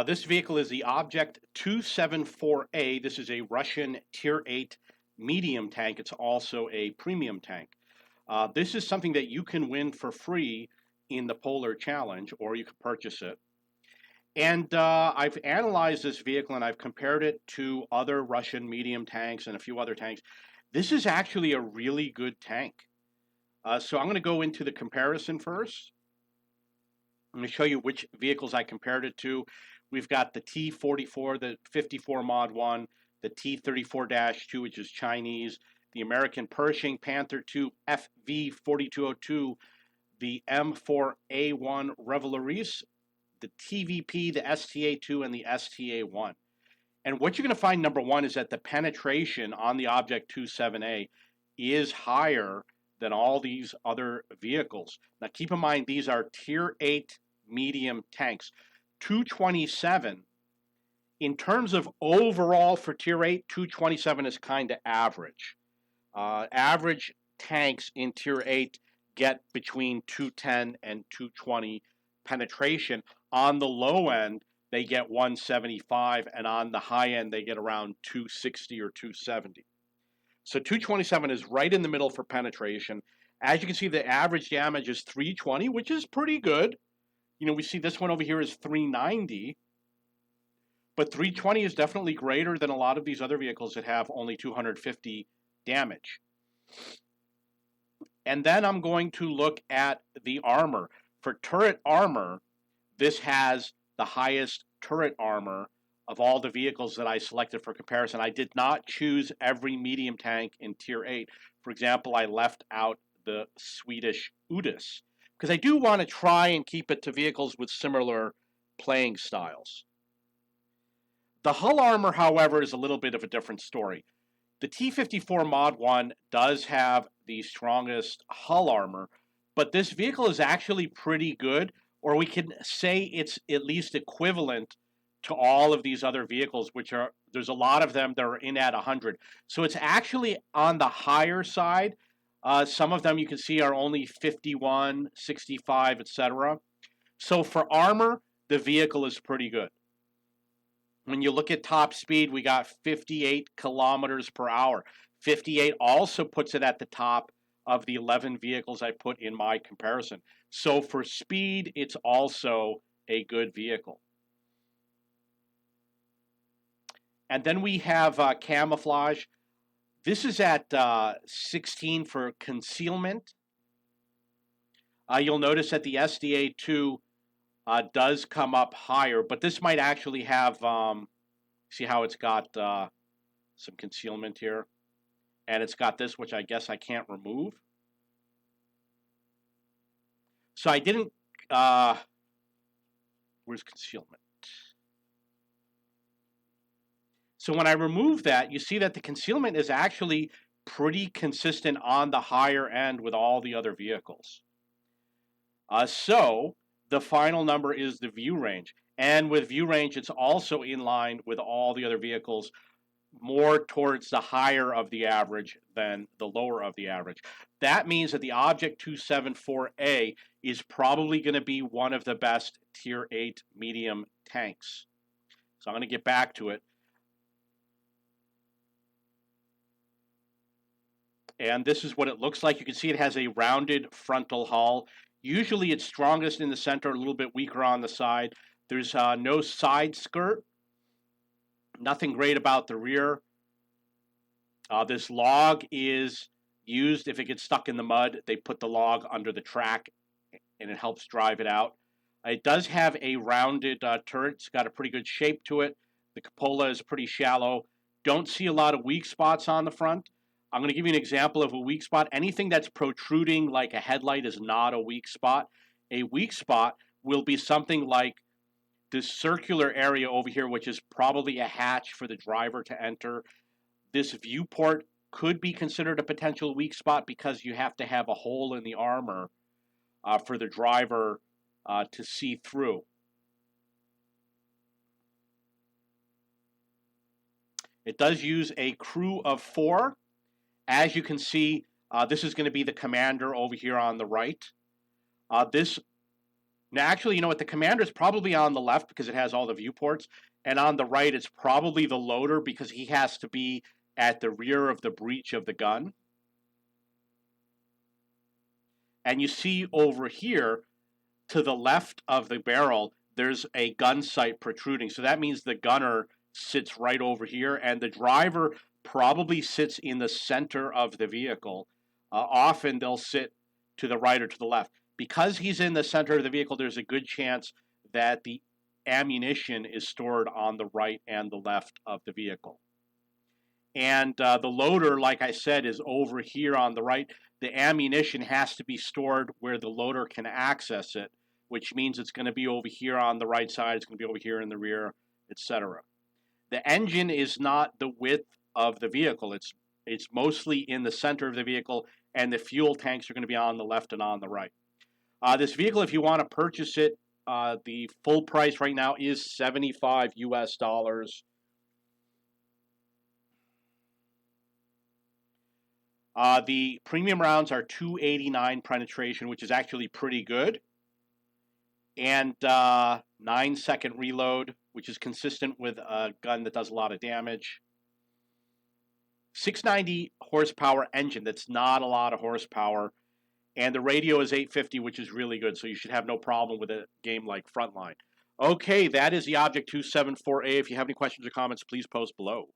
This vehicle is the Object 274A. This is a Russian Tier 8 medium tank. It's also a premium tank. This is something that you can win for free in the Polar Challenge, or you can purchase it. And I've analyzed this vehicle and I've compared it to other Russian medium tanks and a few other tanks. This is actually a really good tank. So I'm going to go into the comparison first. I'm going to show you which vehicles I compared it to. We've got the T-44, the 54 Mod 1, the T-34-2, which is Chinese, the American Pershing Panther II FV-4202, the M4A1 Revoluris, the TVP, the STA2, and the STA1. And what you're going to find, number one, is that the penetration on the Object 27A is higher than all these other vehicles. Now, keep in mind, these are Tier 8 medium tanks. 227, in terms of overall for Tier 8, 227 is kind of average. Average tanks in Tier 8 get between 210 and 220 penetration. On the low end, they get 175, and on the high end, they get around 260 or 270. So 227 is right in the middle for penetration. As you can see, the average damage is 320, which is pretty good. You know, we see this one over here is 390, but 320 is definitely greater than a lot of these other vehicles that have only 250 damage. And then I'm going to look at the armor. For turret armor, this has the highest turret armor of all the vehicles that I selected for comparison. I did not choose every medium tank in Tier 8. For example, I left out the Swedish Udis, because I do want to try and keep it to vehicles with similar playing styles. The hull armor, however, is a little bit of a different story. The T-54 Mod 1 does have the strongest hull armor, but this vehicle is actually pretty good, or we can say it's at least equivalent to all of these other vehicles, which are, there's a lot of them that are in at 100. So it's actually on the higher side. Some of them you can see are only 51, 65, etc. So for armor, the vehicle is pretty good. When you look at top speed, we got 58 kilometers per hour. 58 also puts it at the top of the 11 vehicles I put in my comparison. So for speed, it's also a good vehicle. And then we have Camouflage. This is at 16 for concealment. You'll notice that the SDA2 does come up higher, but this might actually have, see how it's got some concealment here, and it's got this, which I guess I can't remove. So I didn't, where's concealment? So when I remove that, you see that the concealment is actually pretty consistent on the higher end with all the other vehicles. So the final number is the view range. And with view range, it's also in line with all the other vehicles, more towards the higher of the average than the lower of the average. That means that the Object 274A is probably going to be one of the best Tier 8 medium tanks. So I'm going to get back to it. And this is what it looks like. You can see it has a rounded frontal hull. Usually it's strongest in the center, a little bit weaker on the side. There's no side skirt. Nothing great about the rear. This log is used if it gets stuck in the mud. They put the log under the track and it helps drive it out. It does have a rounded turret. It's got a pretty good shape to it. The cupola is pretty shallow. Don't see a lot of weak spots on the front. I'm going to give you an example of a weak spot. Anything that's protruding like a headlight is not a weak spot. A weak spot will be something like this circular area over here, which is probably a hatch for the driver to enter. This viewport could be considered a potential weak spot because you have to have a hole in the armor for the driver to see through. It does use a crew of 4. As you can see, this is going to be the commander over here on the right. This Now, actually, you know what? The commander's probably on the left because it has all the viewports, and on the right, it's probably the loader because he has to be at the rear of the breech of the gun. And you see over here, to the left of the barrel, there's a gun sight protruding. So that means the gunner sits right over here, and the driver probably sits in the center of the vehicle. Often they'll sit to the right or to the left. Because he's in the center of the vehicle, there's a good chance that the ammunition is stored on the right and the left of the vehicle. And the loader, like I said, is over here on the right. The ammunition has to be stored where the loader can access it, which means it's going to be over here on the right side, it's going to be over here in the rear, etc. The engine is not the width of the vehicle. It's mostly in the center of the vehicle, and the fuel tanks are going to be on the left and on the right. This vehicle, if you want to purchase it, the full price right now is $75 US. The premium rounds are 289 penetration, which is actually pretty good, and 9-second reload, which is consistent with a gun that does a lot of damage. 690 horsepower engine, that's not a lot of horsepower, and the radio is 850, which is really good, so you should have no problem with a game like Frontline. Okay, that is the Object 274A. If you have any questions or comments, please post below.